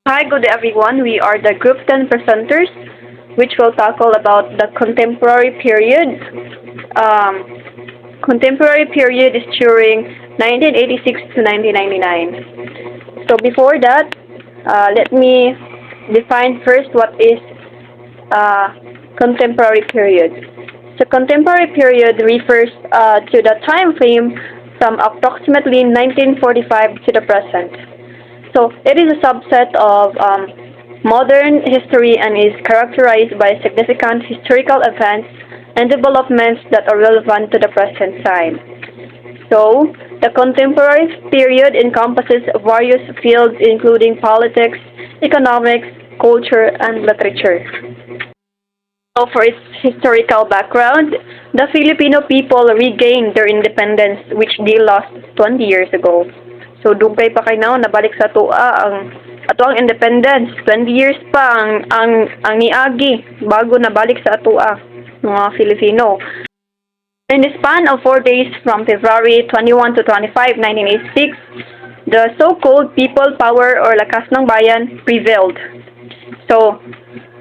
Hi, good day everyone. We are the Group 10 presenters, which will tackle about the contemporary period. Contemporary period is during 1986 to 1999. So before that, let me define first what is uh, contemporary period. So contemporary period refers to the time frame from approximately 1945 to the present. So it is a subset of modern history and is characterized by significant historical events and developments that are relevant to the present time. So, the contemporary period encompasses various fields including politics, economics, culture, and literature. So for its historical background, the Filipino people regained their independence which they lost 20 years ago. So dugay pa kay now nabalik sa tua ang ato ang independence. 20 years pa ang niagi bago nabalik sa atua mga Filipino. In the span of 4 days from February 21 to 25, 1986, the so-called people power or lakas ng bayan prevailed. So,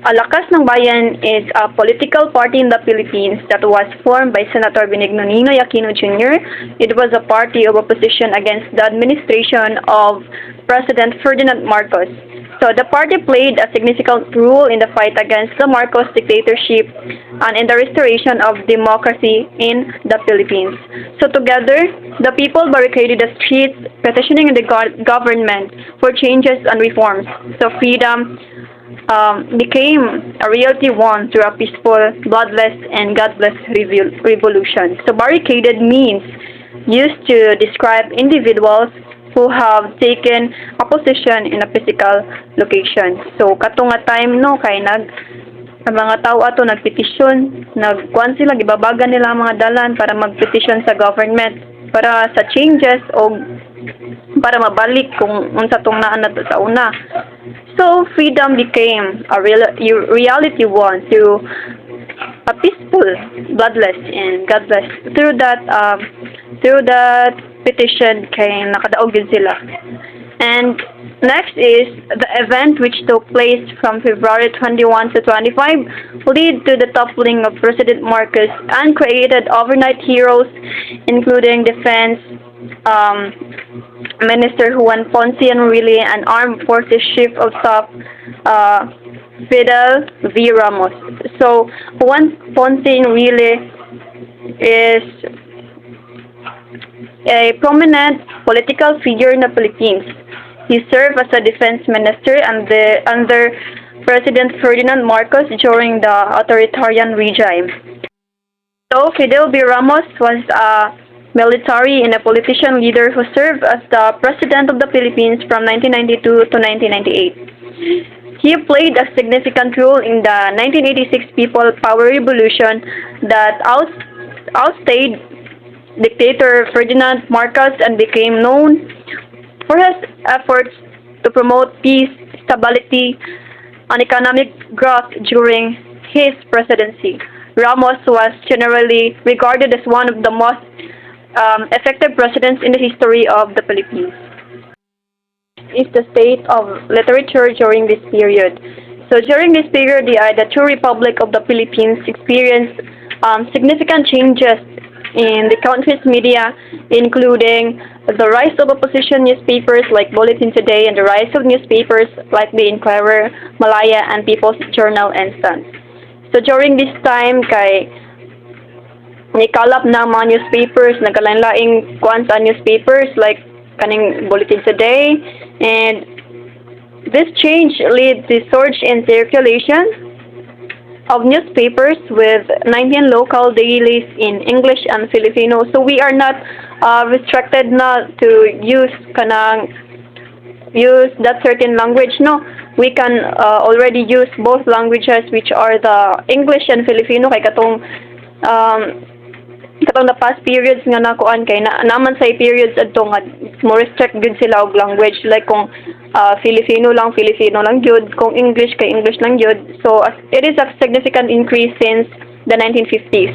Lakas ng Bayan is a political party in the Philippines that was formed by Senator Benigno Ninoy Aquino Jr. It was a party of opposition against the administration of President Ferdinand Marcos. So the party played a significant role in the fight against the Marcos dictatorship and in the restoration of democracy in the Philippines. So together, the people barricaded the streets, petitioning the government for changes and reforms. So freedom became a reality won through a peaceful, bloodless, and godless revolution. So barricaded means used to describe individuals who have taken a position in a physical location. So katong nga time no kay ang mga tao ato nagpetisyon, nagkuan sila gibabagan nila ang mga dalan para magpetisyon sa government para sa changes o para mabalik kung unsa tong naa nato sa una. So freedom became a reality won through a peaceful, bloodless, and godless. Through that petition, kay nakadaog din sila. And next is the event which took place from February 21 to 25 lead to the toppling of President Marcos and created overnight heroes, including defense Minister Juan Ponce Enrile and Armed Forces Chief of Staff Fidel V. Ramos. So Juan Ponce Enrile is a prominent political figure in the Philippines. He served as a defense minister under President Ferdinand Marcos during the authoritarian regime. So Fidel V. Ramos was a military and a politician leader who served as the President of the Philippines from 1992 to 1998. He played a significant role in the 1986 People Power Revolution that outstayed dictator Ferdinand Marcos and became known for his efforts to promote peace, stability, and economic growth during his presidency. Ramos was generally regarded as one of the most effective presidents in the history of the Philippines. Is the state of literature during this period. So during this period, the True Republic of the Philippines experienced significant changes in the country's media, including the rise of opposition newspapers like Bulletin Today and the rise of newspapers like the Inquirer, Malaya, and People's Journal and Sun. So during this time, kay nikalap na mga newspapers, nagkalain-laing kuan sa newspapers like kaning Bulletin Today, and this change led to surge in circulation of newspapers with 19 local dailies in English and Filipino. So we are not restricted not to use that certain language. No, we can already use both languages, which are the English and Filipino. Kay katong the past periods nga nakuan kay naman sa periods adto nga more restrict gud sila og language like kung Filipino lang gyud, kung English kay English lang gyud. So it is a significant increase since the 1950s.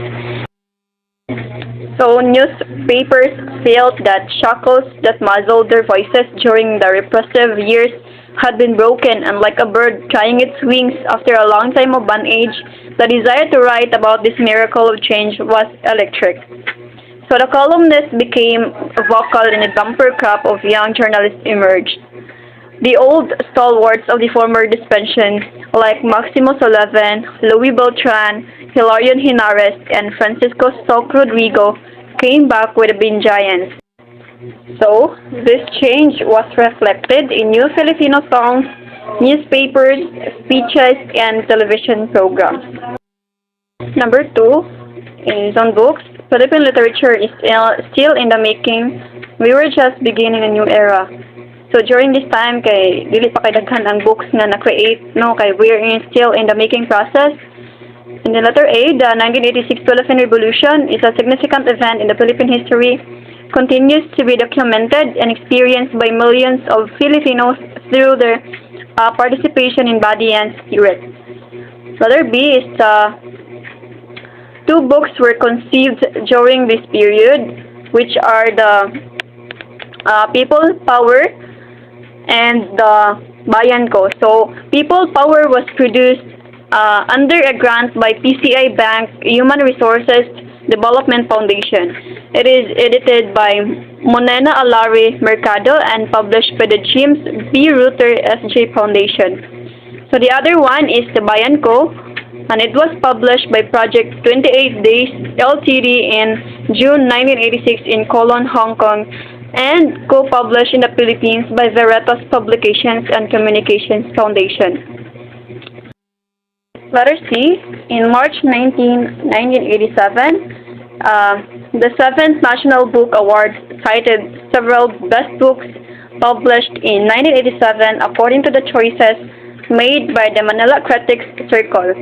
So newspapers felt that shackles that muzzled their voices during the repressive years had been broken, and like a bird trying its wings after a long time of bondage, the desire to write about this miracle of change was electric. So the columnist became vocal and a bumper crop of young journalists emerged. The old stalwarts of the former dispension, like Maximo Soleven, Louis Beltran, Hilarion Hinares, and Francisco Stock Rodrigo, came back with the Bean Giants. So, this change was reflected in new Filipino songs, newspapers, speeches, and television programs. Number 2 is on books. Philippine literature is still in the making. We were just beginning a new era. So during this time, kay dili pa kay daghan ang books nga na-create, no, kay we're still in the making process. In the letter A, the 1986 Philippine Revolution is a significant event in the Philippine history, continues to be documented and experienced by millions of Filipinos through their participation in body and spirit. Letter B is two books were conceived during this period, which are the People Power and the Bayan Ko. So, People Power was produced under a grant by PCI Bank Human Resources Development Foundation. It is edited by Monena Alari Mercado and published by the James B. Ruther S.J. Foundation. So the other one is the Bayan Ko, and it was published by Project 28 Days Ltd. In June 1986 in Colon, Hong Kong, and co-published in the Philippines by Veritas Publications and Communications Foundation. Letter C, in March 1987, the 7th National Book Award cited several best books published in 1987 according to the choices made by the Manila Critics Circle.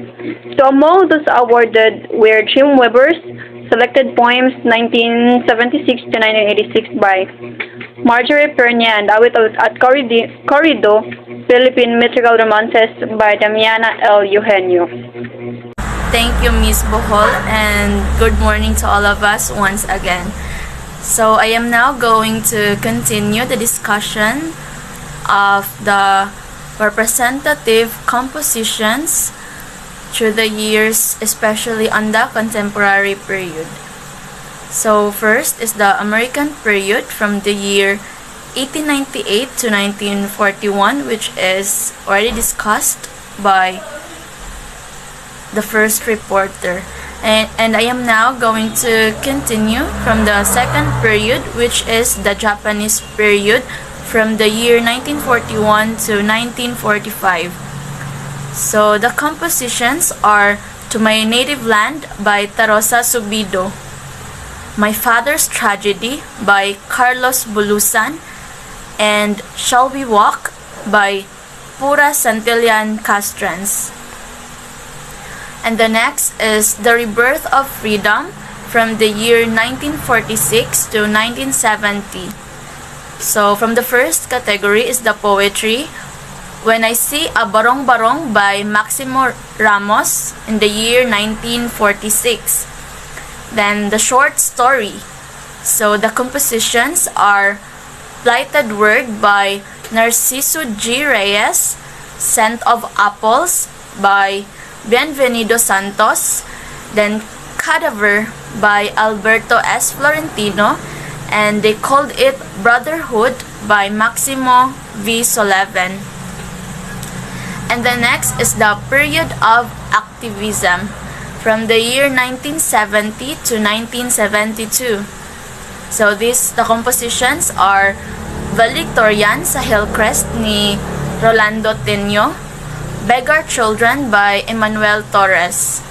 So among those awarded were Jim Weber's Selected Poems 1976 to 1986 by Marjorie Pernia and Awit at Corrido, Philippine Mythical Romances by Damiana L. Eugenio. Thank you, Ms. Bohol, and good morning to all of us once again. So I am now going to continue the discussion of the representative compositions through the years, especially on the contemporary period. So first is the American period from the year 1898 to 1941, which is already discussed by the first reporter. And I am now going to continue from the second period, which is the Japanese period from the year 1941 to 1945. So the compositions are To My Native Land by Tarosa Subido, My Father's Tragedy by Carlos Bulusan, and Shall We Walk by Pura Santillan Castrans. And the next is The Rebirth of Freedom from the year 1946 to 1970. So from the first category is the poetry, When I See a Barong Barong by Maximo Ramos in the year 1946. Then the short story. So the compositions are Blighted Word by Narciso G. Reyes, Scent of Apples by Bienvenido Santos, then Cadaver by Alberto S. Florentino, and they called it Brotherhood by Maximo V. Soleven. And the next is the period of activism from the year 1970 to 1972. So the compositions are Valedictorian sa Hillcrest ni Rolando Tenyo, Beggar Children by Emmanuel Torres.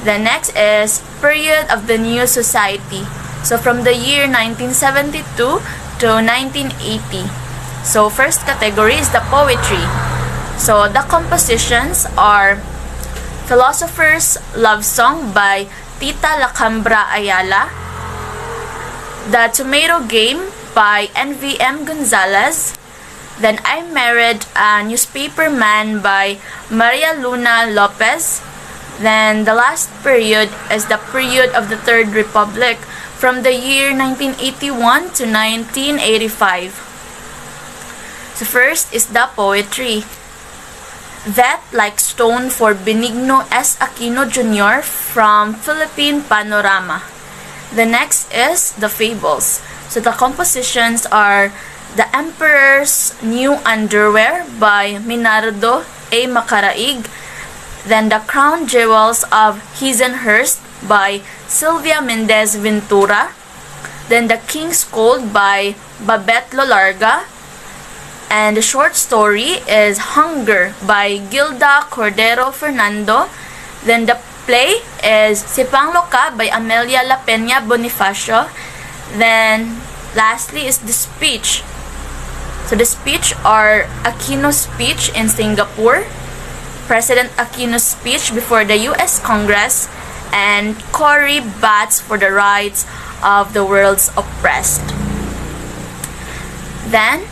The next is Period of the New Society. So from the year 1972 to 1980. So first category is the poetry. So the compositions are Philosopher's Love Song by Tita Lacambra Ayala, The Tomato Game by NVM Gonzalez, then I Married a Newspaper Man by Maria Luna Lopez. Then the last period is the period of the Third Republic from the year 1981 to 1985. So first is the poetry. That Like Stone for Benigno S. Aquino Jr. from Philippine Panorama. The next is the fables. So the compositions are The Emperor's New Underwear by Minardo A. Macaraig, then The Crown Jewels of Hazenhurst by Sylvia Mendez Ventura, then The King's Cold by Babette Lolarga, and the short story is Hunger by Gilda Cordero Fernando, then the play is Sipang Loka by Amelia La Peña Bonifacio, then lastly is the speech. So the speech are Aquino's speech in Singapore, President Aquino's speech before the U.S. Congress, and Cory Bats for the rights of the world's oppressed. Then,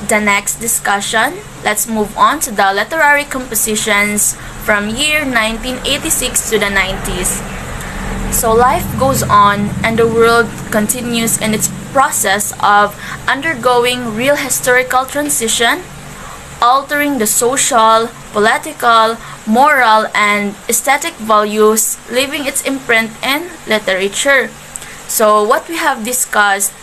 the next discussion, let's move on to the literary compositions from year 1986 to the 90s. So life goes on and the world continues in its process of undergoing real historical transition, altering the social, political, moral, and aesthetic values, leaving its imprint in literature. So what we have discussed,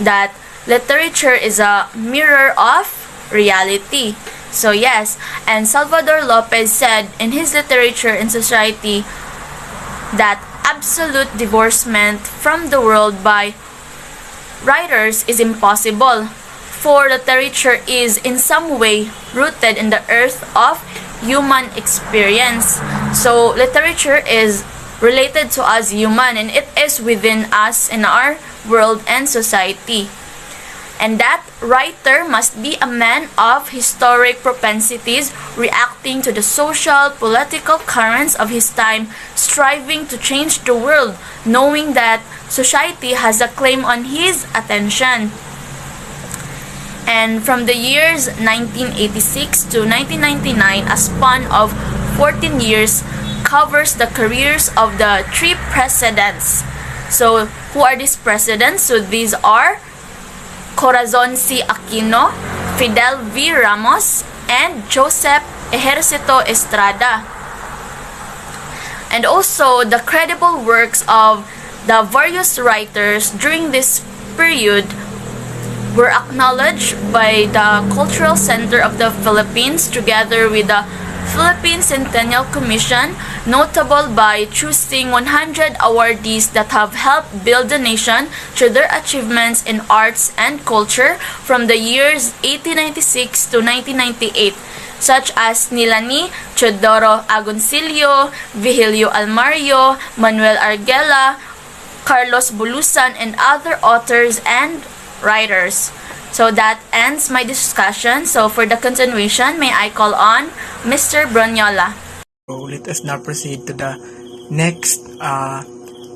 that literature is a mirror of reality. So yes, and Salvador Lopez said in his Literature and Society that absolute divorcement from the world by writers is impossible, for literature is in some way rooted in the earth of human experience. So literature is related to us human, and it is within us in our world and society. And that writer must be a man of historic propensities, reacting to the social, political currents of his time, striving to change the world, knowing that society has a claim on his attention. And from the years 1986 to 1999, a span of 14 years, covers the careers of the 3 presidents. So, who are these presidents? So, these are Corazon C. Aquino, Fidel V. Ramos, and Joseph Ejercito Estrada. And also, the credible works of the various writers during this period were acknowledged by the Cultural Center of the Philippines together with the Philippine Centennial Commission, notable by choosing 100 awardees that have helped build the nation through their achievements in arts and culture from the years 1896 to 1998, such as Nilani Teodoro Agoncillo, Vigilio Almario, Manuel Arguela, Carlos Bulusan, and other authors and writers. So that ends my discussion. So for the continuation, may I call on Mr. Bronyola. So let us now proceed to the next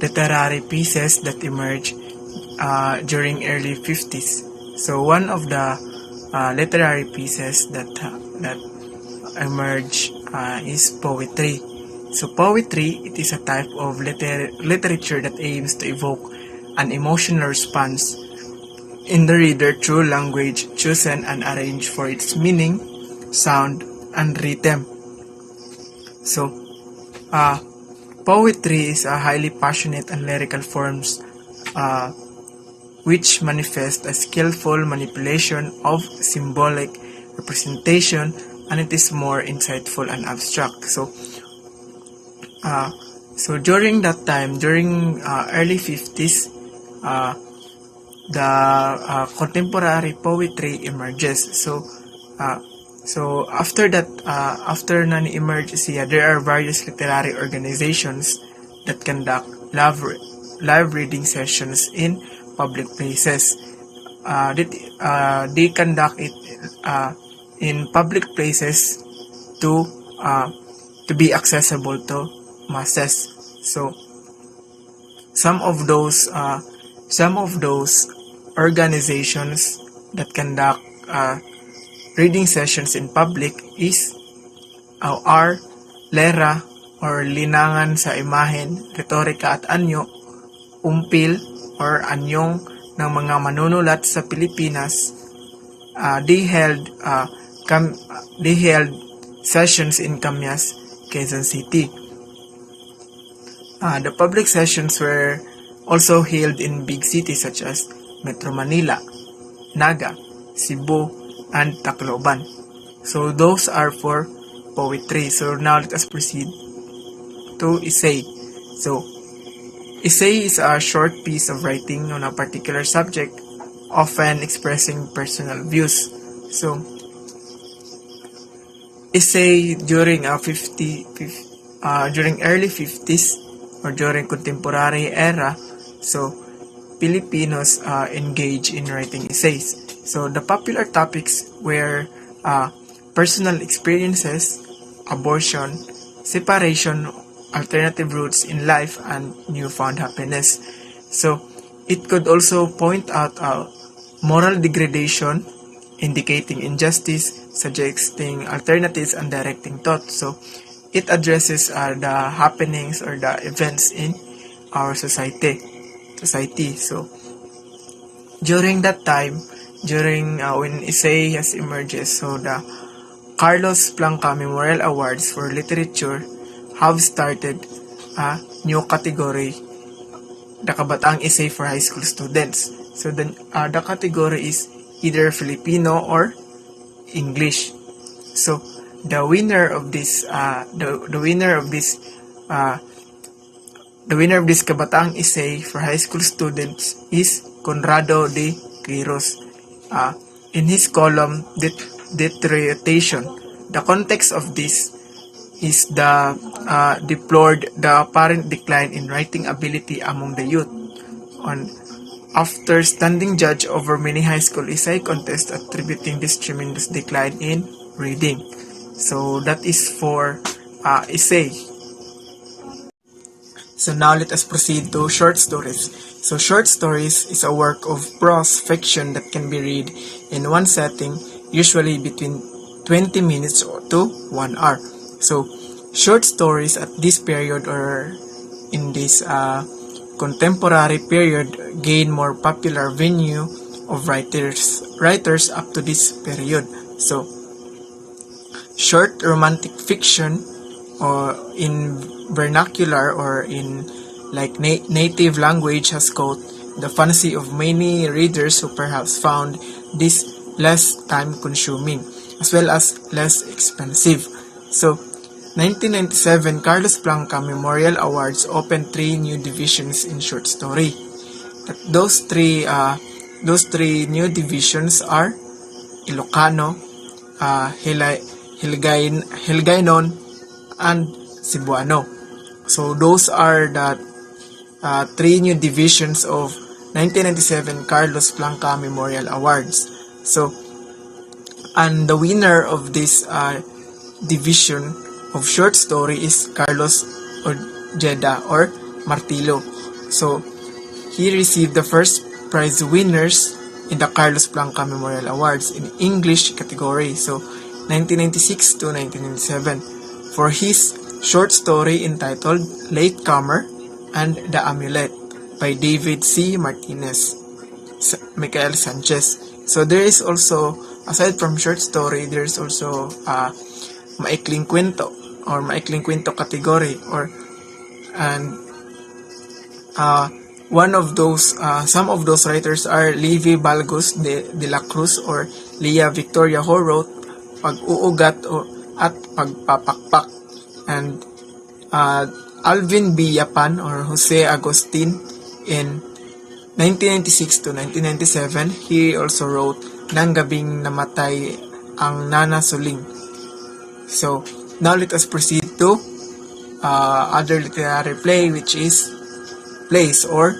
literary pieces that emerged during early 50s. So one of the literary pieces that emerged is poetry. So poetry, it is a type of literature that aims to evoke an emotional response in the reader through language chosen and arranged for its meaning, sound, and rhythm. So, poetry is a highly passionate and lyrical forms which manifest a skillful manipulation of symbolic representation, and it is more insightful and abstract. So during that time, during early 50s, the contemporary poetry emerges. So after that, after emerge siya, there are various literary organizations that conduct live reading sessions in public places. They conduct it in public places to be accessible to masses. So some of those organizations that conduct reading sessions in public is are Lera or Linangan sa Imahen, Retorika at Anyo, Umpil or Anyong ng mga manunulat sa Pilipinas, cam- they held sessions in Camyas, Quezon City. The public sessions were also held in big cities such as Metro Manila, Naga, Cebu, and Tacloban. So those are for poetry. So now let us proceed to essay. So essay is a short piece of writing on a particular subject, often expressing personal views. So essay during during early 50s or during contemporary era, so Filipinos engage in writing essays. So the popular topics were personal experiences, abortion, separation, alternative routes in life, and newfound happiness. So it could also point out moral degradation, indicating injustice, suggesting alternatives, and directing thought. So it addresses the happenings or the events in our society. So during that time, during when essay has emerges, so the Carlos Blanca Memorial Awards for Literature have started a new category, the Kabataang Essay for high school students. So the category is either Filipino or English. So the winner of this Kabataang Essay for high school students is Conrado de Quiros. In his column Deterioration, the context of this is deplored the apparent decline in writing ability among the youth. After standing judge over many high school essay contests attributing this tremendous decline in reading. So that is for essay. So now let us proceed to short stories. So short stories is a work of prose fiction that can be read in one setting, usually between 20 minutes to 1 hour. So short stories at this period or in this contemporary period gain more popular venue of writers up to this period. So short romantic fiction, or in vernacular or in like native language, has caught the fancy of many readers who perhaps found this less time consuming as well as less expensive. So 1997 Carlos Blanca Memorial Awards opened 3 new divisions in short story. Those three new divisions are Ilocano, Hiligaynon, and Cebuano. So those are the 3 new divisions of 1997 Carlos Blanca Memorial Awards. So, and the winner of this division of short story is Carlos Ojeda or Martillo. So he received the first prize winners in the Carlos Blanca Memorial Awards in English category. So 1996 to 1997 for his short story entitled Latecomer and The Amulet by David C. Martinez, Michael Sanchez. So there is also, aside from short story, there is also maikling kwento or maikling kwento category, and one of those some of those writers are Levi Balgus de la Cruz or Leah Victoria, who wrote Pag-uugat at Pagpapakpak, and Alvin B. Yapan or Jose Agustin in 1996 to 1997. He also wrote Nang Gabing Namatay Ang Nana Suling. So now let us proceed to other literary play, which is plays or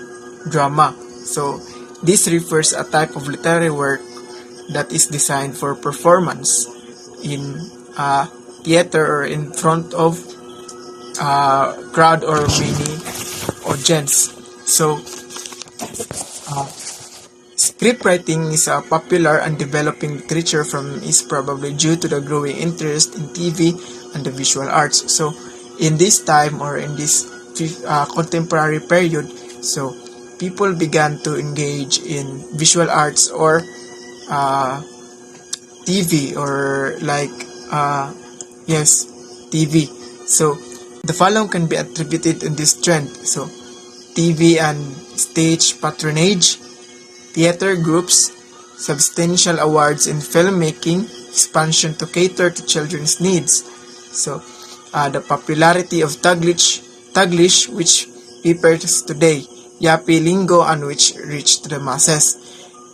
drama. So this refers a type of literary work that is designed for performance in theater or in front of crowd or many audience. So script writing is a popular and developing literature is probably due to the growing interest in TV and the visual arts. So in this time or in this contemporary period, so people began to engage in visual arts or TV or like yes, TV. So the following can be attributed in this trend. So TV and stage patronage, theater groups, substantial awards in filmmaking, expansion to cater to children's needs. So the popularity of Taglish, which papers today, Yapi lingo, and which reach to the masses.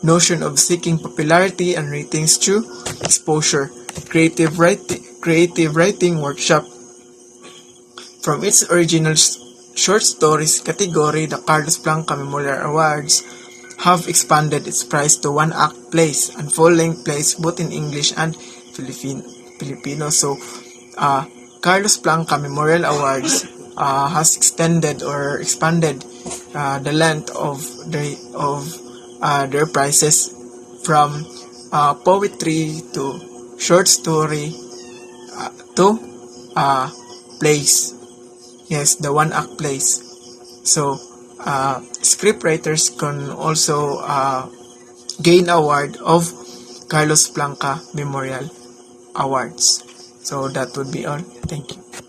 Notion of seeking popularity and ratings through exposure. Creative writing workshop. From its original short stories category, the Carlos Blanca Memorial Awards have expanded its prize to one-act plays and full-length plays both in English and Filipino. So, Carlos Blanca Memorial Awards has extended or expanded the length of their prizes from poetry to short story to plays. Yes, the one-act plays. So, scriptwriters can also gain award of Carlos Blanca Memorial Awards. So that would be all. Thank you.